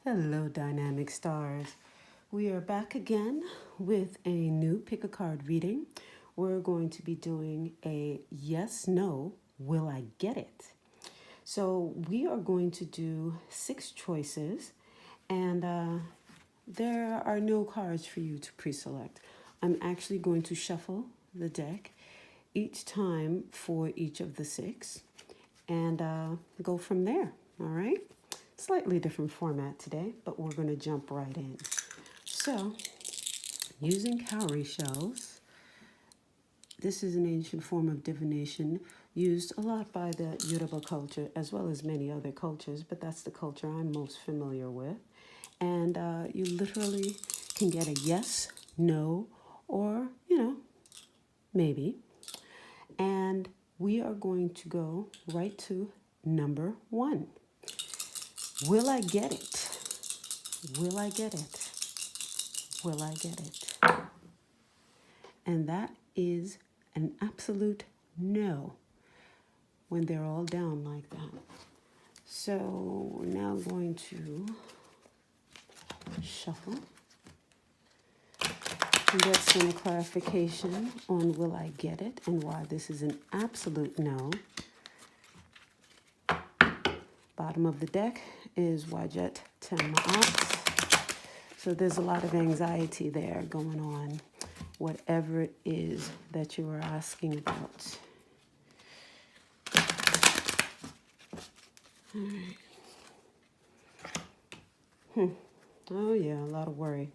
Hello, dynamic stars. We are back again with a new pick a card reading. We're going to be doing a yes, no, will I get it? So we are going to do 6 choices, and there are no cards for you to pre-select. I'm actually going to shuffle the deck each time for each of the 6 and go from there, all right? Slightly different format today, but we're going to jump right in. So, using cowrie shells, this is an ancient form of divination used a lot by the Yoruba culture as well as many other cultures, but that's the culture I'm most familiar with. And you literally can get a yes, no, or, maybe. And we are going to go right to number 1. Will I get it? Will I get it? Will I get it? And that is an absolute no when they're all down like that. So we're now going to shuffle and get some clarification on will I get it and why this is an absolute no. Bottom of the deck is Wajet Temaat. So there's a lot of anxiety there going on, whatever it is that you are asking about. All right. Oh yeah, a lot of worry.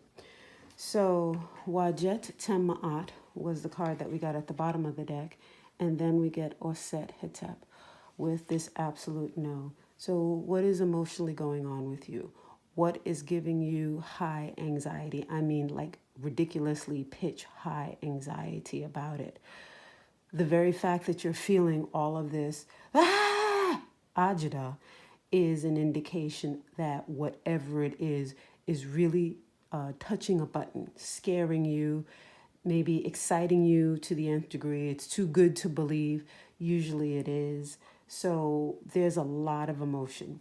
So Wajet Temaat was the card that we got at the bottom of the deck, and then we get Oset Hetep with this absolute no. So what is emotionally going on with you? What is giving you high anxiety? I mean, like ridiculously pitch high anxiety about it. The very fact that you're feeling all of this agita is an indication that whatever it is really touching a button, scaring you, maybe exciting you to the nth degree. It's too good to believe. Usually it is. So there's a lot of emotion.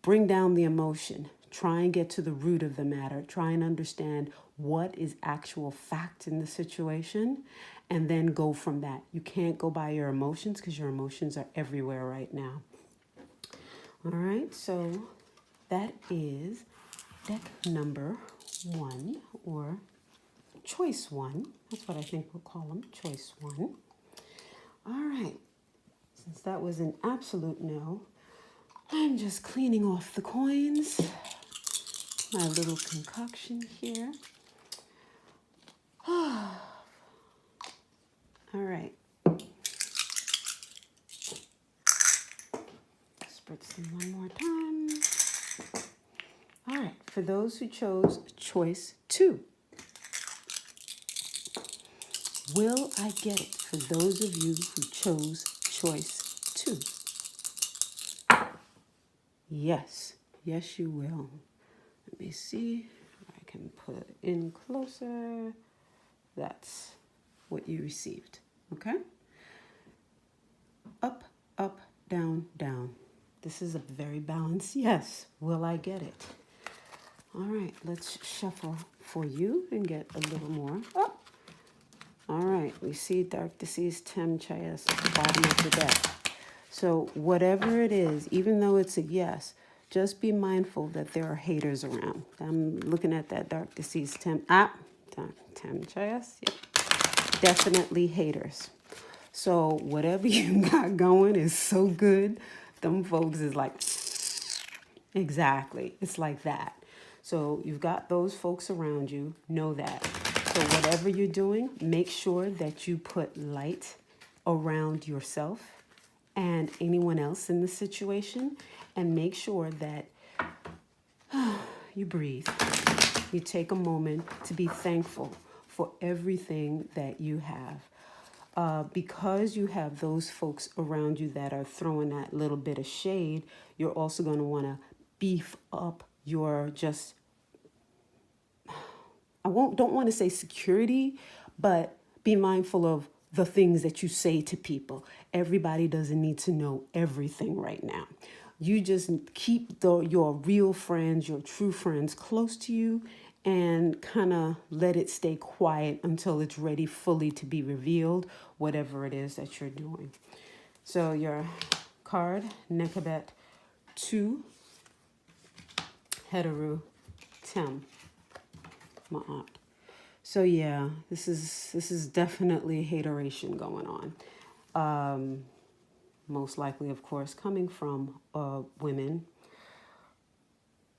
Bring down the emotion. Try and get to the root of the matter. Try and understand what is actual fact in the situation, and then go from that. You can't go by your emotions because your emotions are everywhere right now. All right, so that is deck number 1, or choice 1. That's what I think we'll call them, choice 1. All right, since that was an absolute no, I'm just cleaning off the coins. My little concoction here. All right. Spritz them one more time. All right, for those who chose choice 2. Will I get it? For those of you who chose choice 2. Yes, yes you will. Let me see if I can put it in closer. That's what you received, okay? Up, up, down, down. This is a very balanced yes. Will I get it? All right, let's shuffle for you and get a little more. Oh. All right, we see Dark Deceased Tem Chayas at the bottom of the deck. So whatever it is, even though it's a yes, just be mindful that there are haters around. I'm looking at that Dark Deceased Tem Chayas. Yep. Definitely haters. So whatever you got going is so good. Them folks is like, exactly. It's like that. So you've got those folks around you. Know that. So whatever you're doing, make sure that you put light around yourself and anyone else in the situation, and make sure that you breathe. You take a moment to be thankful for everything that you have. Because you have those folks around you that are throwing that little bit of shade, you're also going to want to beef up your don't want to say security, but be mindful of the things that you say to people. Everybody doesn't need to know everything right now. You just keep your real friends, your true friends close to you, and kind of let it stay quiet until it's ready fully to be revealed, whatever it is that you're doing. So your card, Nekabet 2, Heteru Tem Ma'at. So yeah, this is definitely hateration going on. Most likely, of course, coming from women.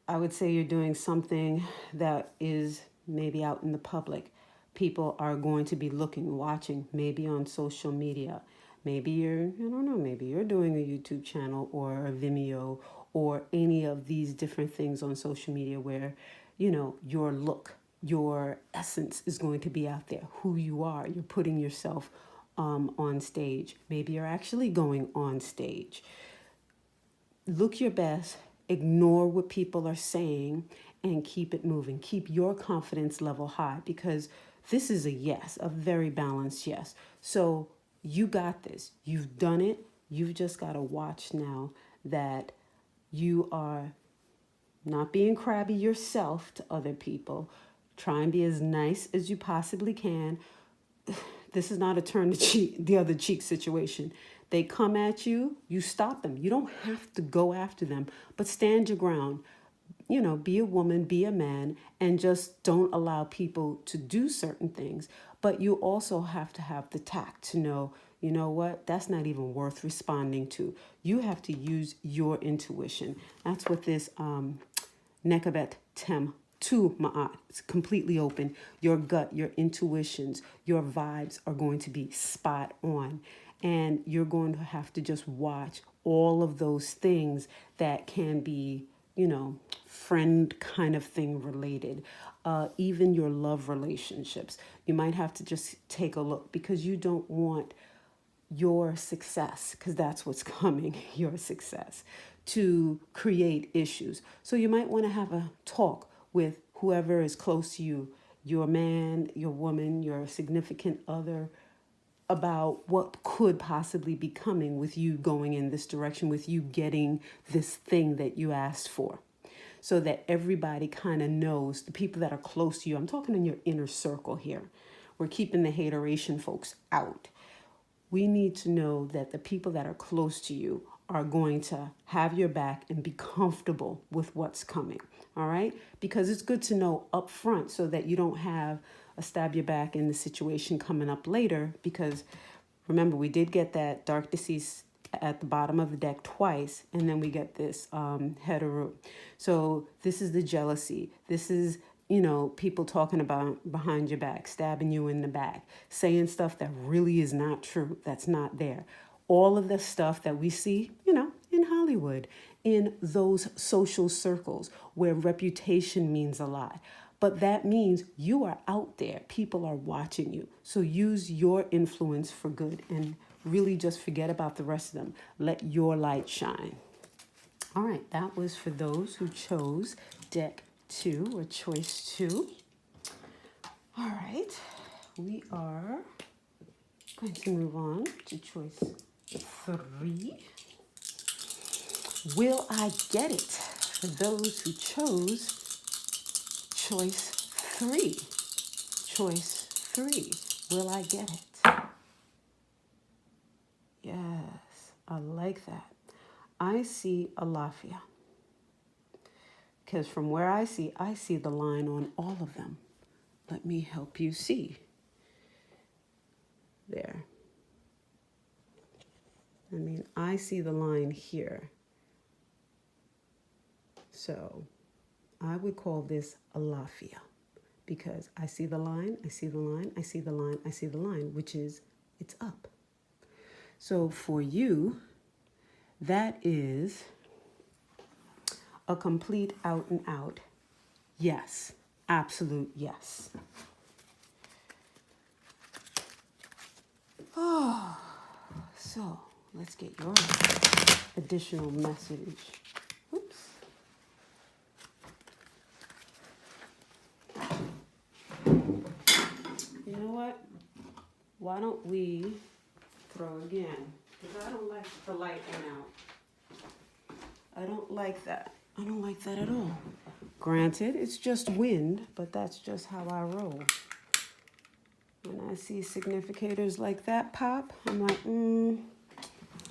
I would say you're doing something that is maybe out in the public. People are going to be looking, watching, maybe on social media. Maybe I don't know, maybe you're doing a YouTube channel or a Vimeo or any of these different things on social media where, your look, your essence is going to be out there, who you are. You're putting yourself on stage. Maybe you're actually going on stage. Look your best, ignore what people are saying, and keep it moving. Keep your confidence level high because this is a yes, a very balanced yes. So you got this. You've done it. You've just got to watch now that you are not being crabby yourself to other people. Try and be as nice as you possibly can. This is not a turn the other cheek situation. They come at you, you stop them. You don't have to go after them, but stand your ground. Be a woman, be a man, and just don't allow people to do certain things. But you also have to have the tact to know, you know what, that's not even worth responding to. You have to use your intuition. That's what this Nekabet Tem to Ma'at. It's completely open. Your gut, your intuitions, your vibes are going to be spot on. And you're going to have to just watch all of those things that can be, friend kind of thing related. Even your love relationships. You might have to just take a look because you don't want your success, because that's what's coming, your success, to create issues. So you might want to have a talk with whoever is close to you, your man, your woman, your significant other, about what could possibly be coming with you going in this direction, with you getting this thing that you asked for. So that everybody kind of knows, the people that are close to you. I'm talking in your inner circle here. We're keeping the hateration folks out. We need to know that the people that are close to you are going to have your back and be comfortable with what's coming. All right? Because it's good to know up front so that you don't have a stab your back in the situation coming up later. Because remember, we did get that dark deceased at the bottom of the deck twice, and then we get this heteru. So this is the jealousy. This is, people talking about behind your back, stabbing you in the back, saying stuff that really is not true, that's not there. All of the stuff that we see, in Hollywood, in those social circles where reputation means a lot. But that means you are out there. People are watching you. So use your influence for good and really just forget about the rest of them. Let your light shine. All right, that was for those who chose deck 2 or choice 2. All right, we are going to move on to choice 3. Will I get it? For those who chose choice 3. Choice 3. Will I get it? Yes, I like that. I see Alafia. Because from where I see the line on all of them. Let me help you see. There. I see the line here. So I would call this Alafia. Because I see the line, I see the line, I see the line, I see the line, which is it's up. So for you, that is a complete out and out yes, absolute yes. Oh, so let's get your additional message. Oops. You know what? Why don't we throw again? Because I don't like the light one out. I don't like that. I don't like that at all. Granted, it's just wind, but that's just how I roll. When I see significators like that pop, I'm like,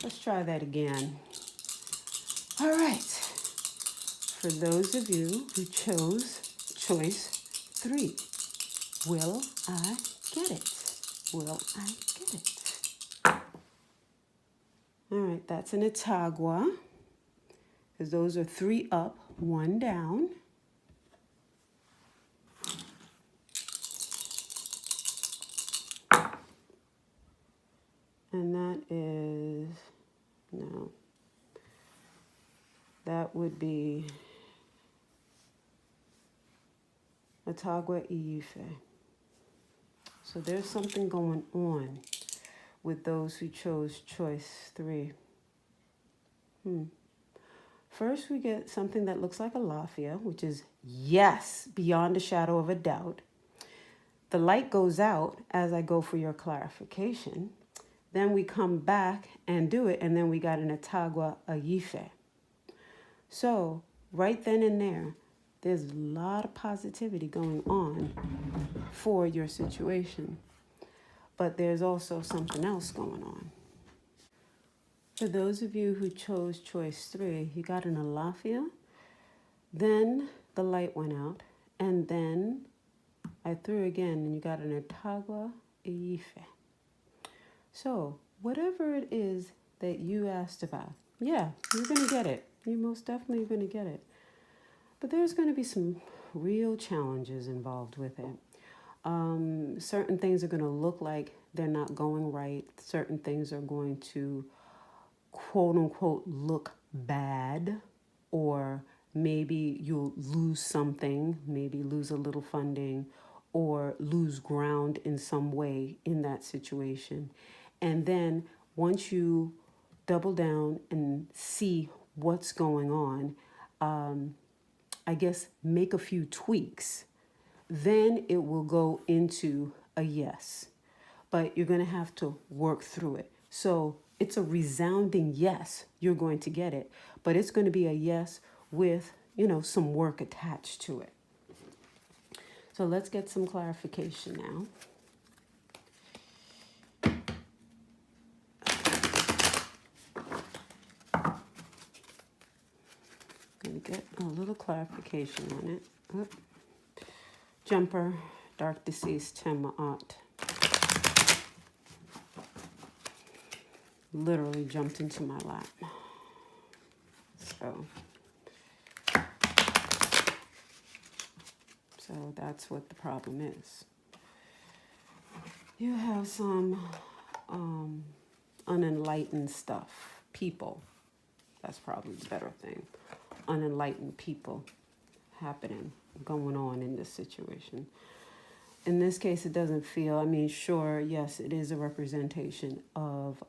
let's try that again. All right. For those of you who chose choice 3, will I get it? Will I get it? All right, that's an Itagua, because those are 3 up, 1 down. And that is, no, that would be Itagua Ife. So there's something going on with those who chose choice 3. First, we get something that looks like a lafia, which is yes, beyond a shadow of a doubt. The light goes out as I go for your clarification. Then we come back and do it, and then we got an Itagua Ife. So right then and there, there's a lot of positivity going on for your situation. But there's also something else going on. For those of you who chose choice 3, you got an Alafia, then the light went out, and then I threw again, and you got an Itagua Ife. So whatever it is that you asked about, yeah, you're going to get it. You most definitely are going to get it. But there's going to be some real challenges involved with it. Certain things are going to look like they're not going right. Certain things are going to, quote unquote, look bad, or maybe you'll lose something, maybe lose a little funding, or lose ground in some way in that situation. And then once you double down and see what's going on, I guess make a few tweaks, then it will go into a yes. But you're going to have to work through it. So it's a resounding yes, you're going to get it. But it's going to be a yes with, some work attached to it. So let's get some clarification now. Going to get a little clarification on it. Oop. Jumper, dark deceased, Tema'at. Literally jumped into my lap. So that's what the problem is. You have some unenlightened stuff. People. That's probably the better thing. Unenlightened people going on in this situation. In this case, it doesn't feel, sure, yes, it is a representation of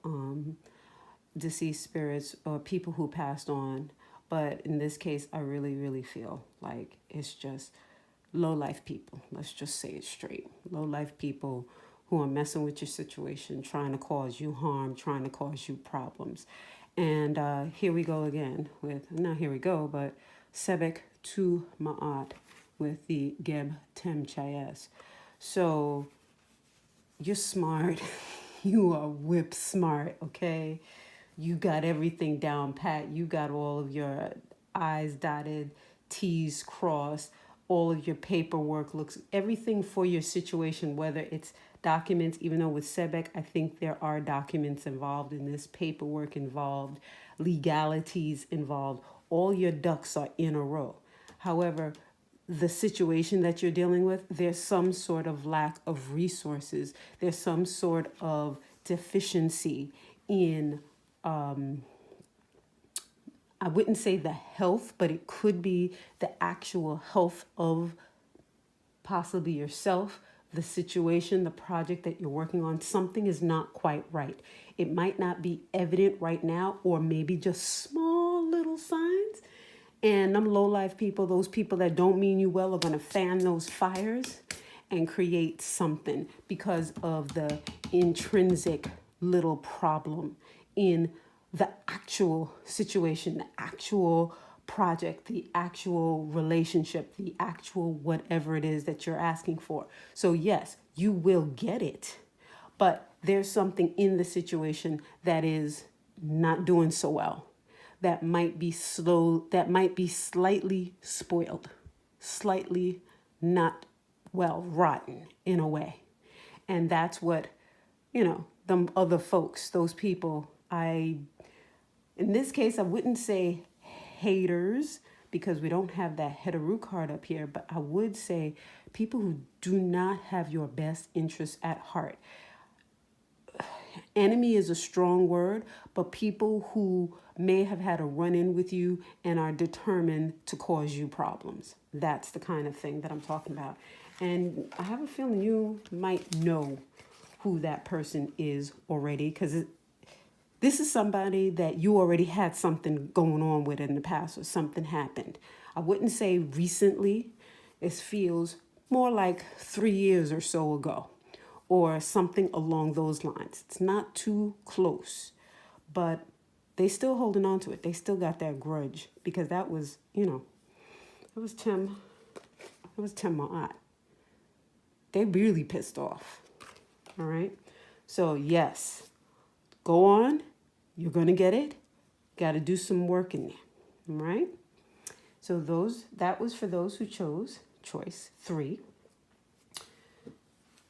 deceased spirits or people who passed on. But in this case, I really, really feel like it's just low-life people. Let's just say it straight. Low-life people who are messing with your situation, trying to cause you harm, trying to cause you problems. And here we go again with, not here we go, but Sebek tu Ma'at with the Geb Tem Chayes. So you're smart. You are whip smart, okay? You got everything down pat. You got all of your I's dotted, T's crossed, all of your paperwork looks, everything for your situation, whether it's documents, even though with Sebek, I think there are documents involved in this, paperwork involved, legalities involved. All your ducks are in a row. However, the situation that you're dealing with, there's some sort of lack of resources. There's some sort of deficiency in, I wouldn't say the health, but it could be the actual health of possibly yourself, the situation, the project that you're working on. Something is not quite right. It might not be evident right now, or maybe just small little signs. And them low-life people, those people that don't mean you well, are going to fan those fires and create something because of the intrinsic little problem in the actual situation, the actual project, the actual relationship, the actual whatever it is that you're asking for. So yes, you will get it, but there's something in the situation that is not doing so well, that might be slow, that might be slightly spoiled, slightly not well, rotten in a way. And that's what, them other folks, those people, in this case, I wouldn't say haters because we don't have that heteru card up here, but I would say people who do not have your best interests at heart. Enemy is a strong word, but people who may have had a run-in with you and are determined to cause you problems. That's the kind of thing that I'm talking about. And I have a feeling you might know who that person is already, because this is somebody that you already had something going on with in the past, or something happened. I wouldn't say recently. It feels more like 3 years or so ago, or something along those lines. It's not too close, but they still holding on to it. They still got that grudge, because that was, it was Tim Ma'at. They really pissed off. All right. So yes, go on. You're going to get it. Got to do some work in there. All right. So that was for those who chose choice 3.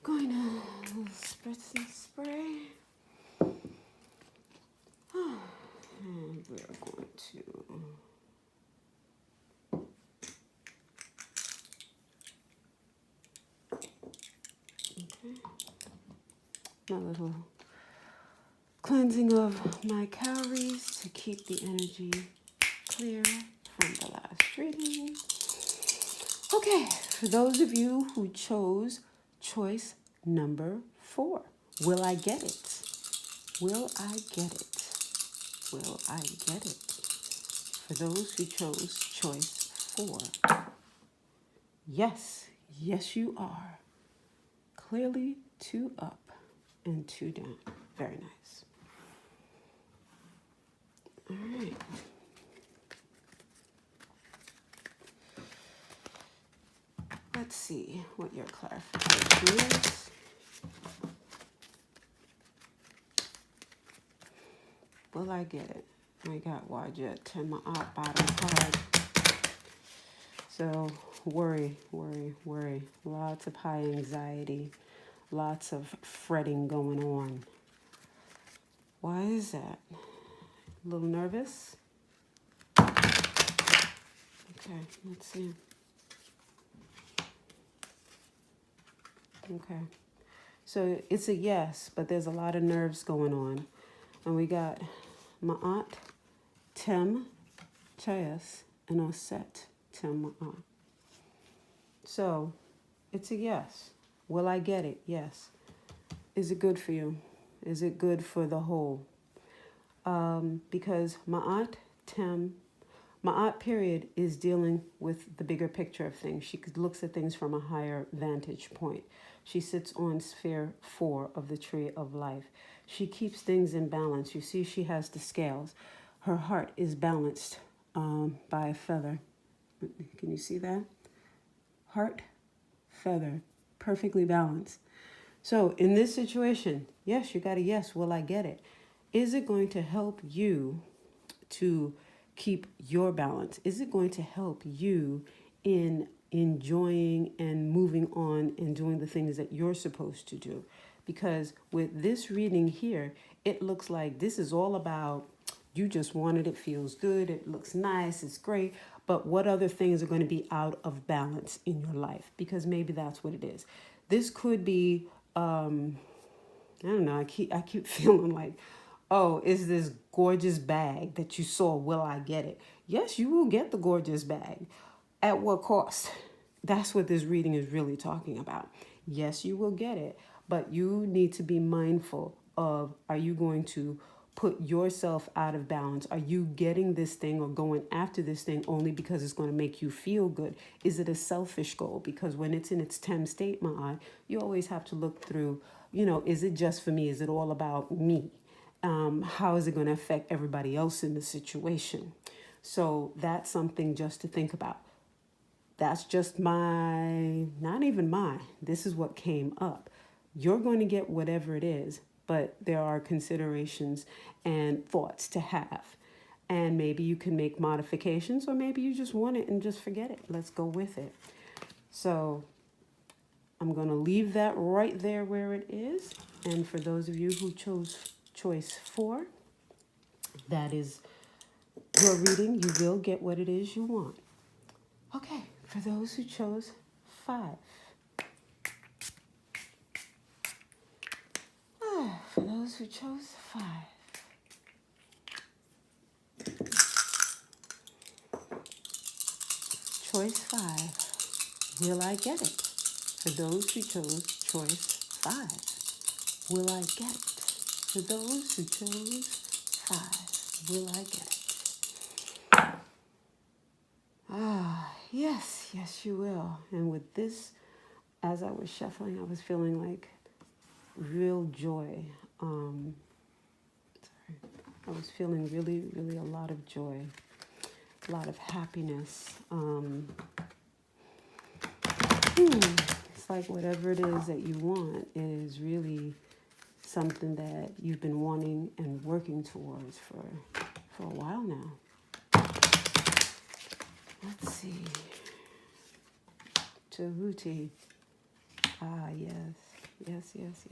Going to spritz and spray. And we're going to my little cleansing of my cowries to keep the energy clear from the last reading. Okay, for those of you who chose choice number 4, will I get it? Will I get it? Will I get it? For those who chose choice 4, yes, yes you are. Clearly 2 up and 2 down. Very nice. All right. Let's see what your clarification is. Will I get it? I got Wajet to my bottom card. So worry. Lots of high anxiety. Lots of fretting going on. Why is that? A little nervous? Okay, let's see. Okay. So it's a yes, but there's a lot of nerves going on. And we got Ma'at, Tem, Chayas, and Oset, Tem Ma'at. So it's a yes. Will I get it? Yes. Is it good for you? Is it good for the whole? Because Ma'at, Tem, Ma'at period is dealing with the bigger picture of things. She looks at things from a higher vantage point. She sits on sphere 4 of the tree of life. She keeps things in balance. You see, she has the scales. Her heart is balanced by a feather. Can you see that? Heart, feather, perfectly balanced. So in this situation, yes, you got a yes. Will I get it? Is it going to help you to keep your balance? Is it going to help you in enjoying and moving on and doing the things that you're supposed to do? Because with this reading here, it looks like this is all about you just want it, it feels good, it looks nice, it's great, but what other things are going to be out of balance in your life? Because maybe that's what it is. This could be, I don't know, I keep feeling like, oh, is this gorgeous bag that you saw, will I get it? Yes, you will get the gorgeous bag. At what cost? That's what this reading is really talking about. Yes, you will get it, but you need to be mindful of, are you going to put yourself out of balance? Are you getting this thing or going after this thing only because it's going to make you feel good? Is it a selfish goal? Because when it's in its 10 state, my eye, you always have to look through, is it just for me? Is it all about me? how is it going to affect everybody else in the situation? So that's something just to think about. That's just not even mine. This is what came up. You're going to get whatever it is, but there are considerations and thoughts to have. And maybe you can make modifications, or maybe you just want it and just forget it. Let's go with it. So I'm going to leave that right there where it is. And for those of you who chose choice 4, that is your reading. You will get what it is you want. Okay, for those who chose 5. For those who chose 5. Choice 5. Will I get it? For those who chose choice 5. Will I get it? For those who chose 5. Will I get it? Yes, you will. And with this, as I was shuffling, I was feeling like real joy. I was feeling really a lot of joy, a lot of happiness. It's like whatever it is that you want is really something that you've been wanting and working towards for a while now. Let's see. Tahuti. Yes.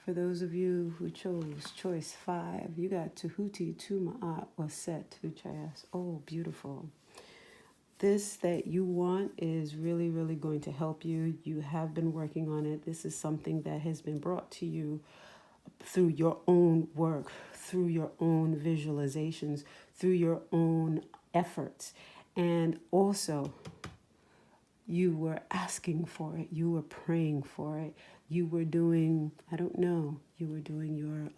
For those of you who chose choice 5, you got Tahuti, Tuma'at, Waset, Uchayas. Oh, beautiful. This that you want is really going to help you. You have been working on it. This is something that has been brought to you through your own work, through your own visualizations, through your own efforts. And also, you were asking for it. You were praying for it. You were doing, you were doing your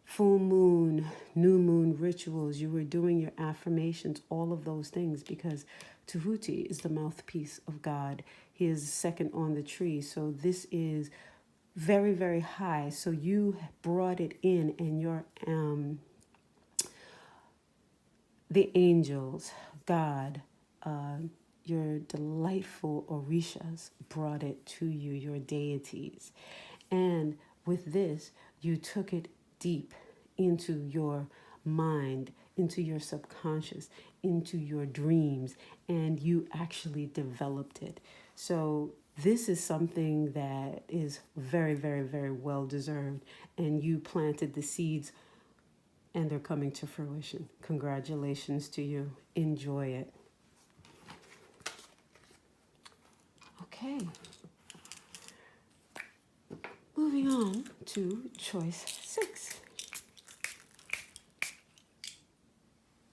full moon, new moon rituals. You were doing your affirmations, all of those things, because Tahuti is the mouthpiece of God. He is second on the tree. So this is very high. So you brought it in, and your the angels, God, your delightful orishas brought it to you, your deities. And with this, you took it deep into your mind, into your subconscious, into your dreams, and you actually developed it. So this is something that is very well deserved, and you planted the seeds, and they're coming to fruition. Congratulations to you. Enjoy it. Okay. Moving on to choice 6.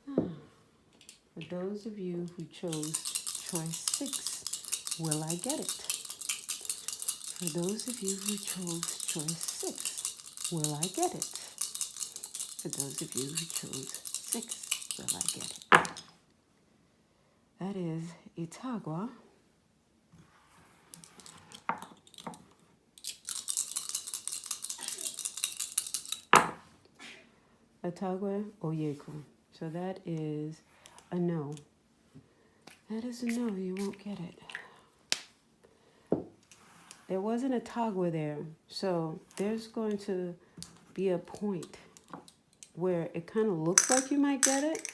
For those of you who chose choice 6, will I get it? For those of you who chose choice 6, will I get it? For those of you who chose 6, will I get it? That is Itagua. Itagua Oyeku. So that is a no. That is a no, you won't get it. There wasn't a Tagua there, so there's going to be a point where it kind of looks like you might get it.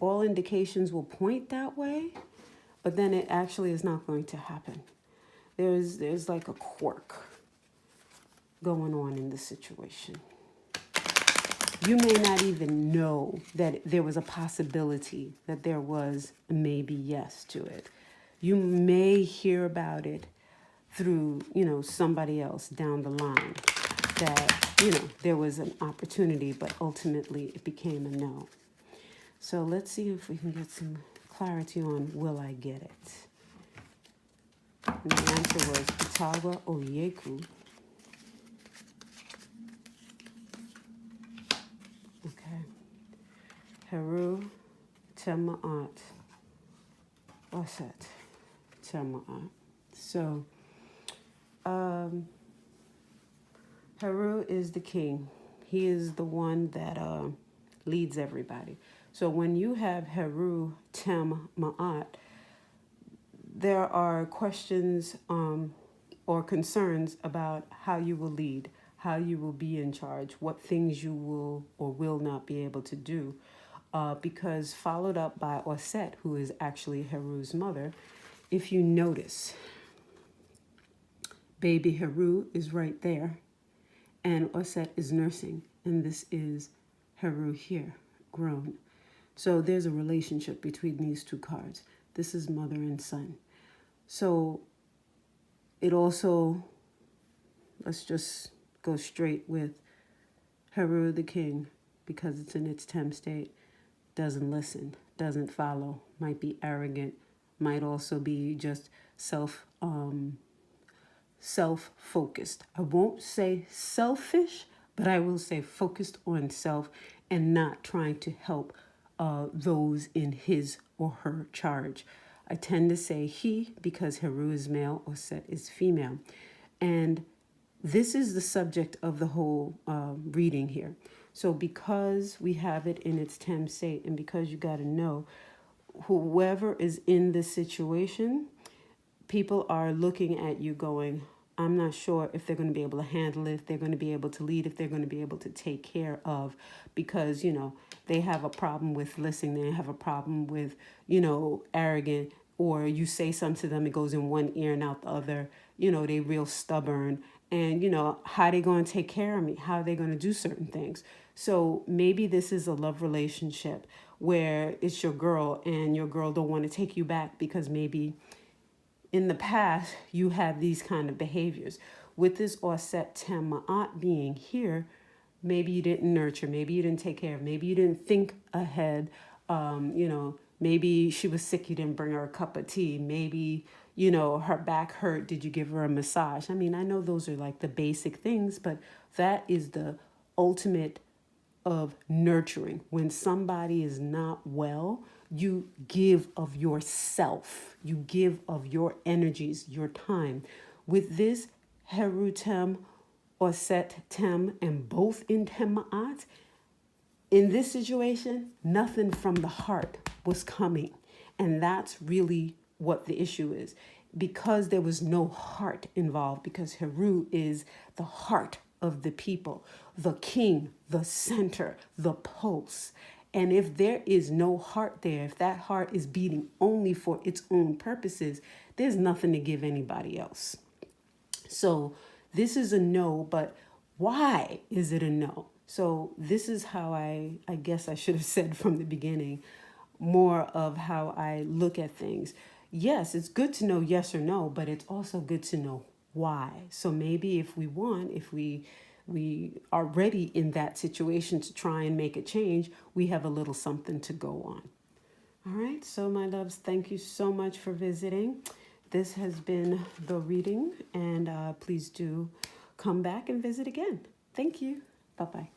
All indications will point that way, but then it actually is not going to happen. There's like a quirk going on in the situation. You may not even know that there was a possibility, that there was a maybe yes to it. You may hear about it through, somebody else down the line, that, there was an opportunity, but ultimately it became a no. So let's see if we can get some clarity on, will I get it? And the answer was Itagua Oyeku. Okay. Heru Tema'at. What's that? Tema'at. So, Heru is the king. He is the one that leads everybody. So when you have Heru Tem Ma'at, there are questions or concerns about how you will lead, how you will be in charge, what things you will or will not be able to do. Because followed up by Osset, who is actually Heru's mother, if you notice, baby Heru is right there, and Osset is nursing, and this is Heru here, grown. So there's a relationship between these two cards. This is mother and son. So it also, let's just go straight with Heru the king, because it's in its 10th state, doesn't listen, doesn't follow, might be arrogant, might also be just self-focused. I won't say selfish, but I will say focused on self and not trying to help those in his or her charge. I tend to say he because Heru is male or Set is female. And this is the subject of the whole reading here. So because we have it in its 10th state, and because you got to know, whoever is in this situation, people are looking at you going, I'm not sure if they're going to be able to handle it, if they're going to be able to lead, if they're going to be able to take care of, because, they have a problem with listening, they have a problem with, arrogant, or you say something to them, it goes in one ear and out the other, they real stubborn, and, how are they going to take care of me? How are they going to do certain things? So maybe this is a love relationship where it's your girl and your girl don't want to take you back because maybe in the past you had these kind of behaviors. With this Osset Tem Ma'at being here, maybe you didn't nurture, maybe you didn't take care of, maybe you didn't think ahead. Maybe she was sick, you didn't bring her a cup of tea. Maybe, her back hurt, did you give her a massage? I mean, I know those are like the basic things, but that is the ultimate of nurturing. When somebody is not well, you give of yourself, you give of your energies, your time. With this Heru Tem or Set Tem, and both in Tema'at, in this situation, nothing from the heart was coming. And that's really what the issue is. Because there was no heart involved, because Heru is the heart of the people, the king, the center, the pulse. And if there is no heart there, if that heart is beating only for its own purposes, there's nothing to give anybody else. So this is a no, but why is it a no? So this is how I guess I should have said from the beginning, more of how I look at things. Yes, it's good to know yes or no, but it's also good to know why. So maybe if we are ready in that situation to try and make a change, we have a little something to go on. All right, so my loves, thank you so much for visiting. This has been the reading, and please do come back and visit again. Thank you. Bye-bye.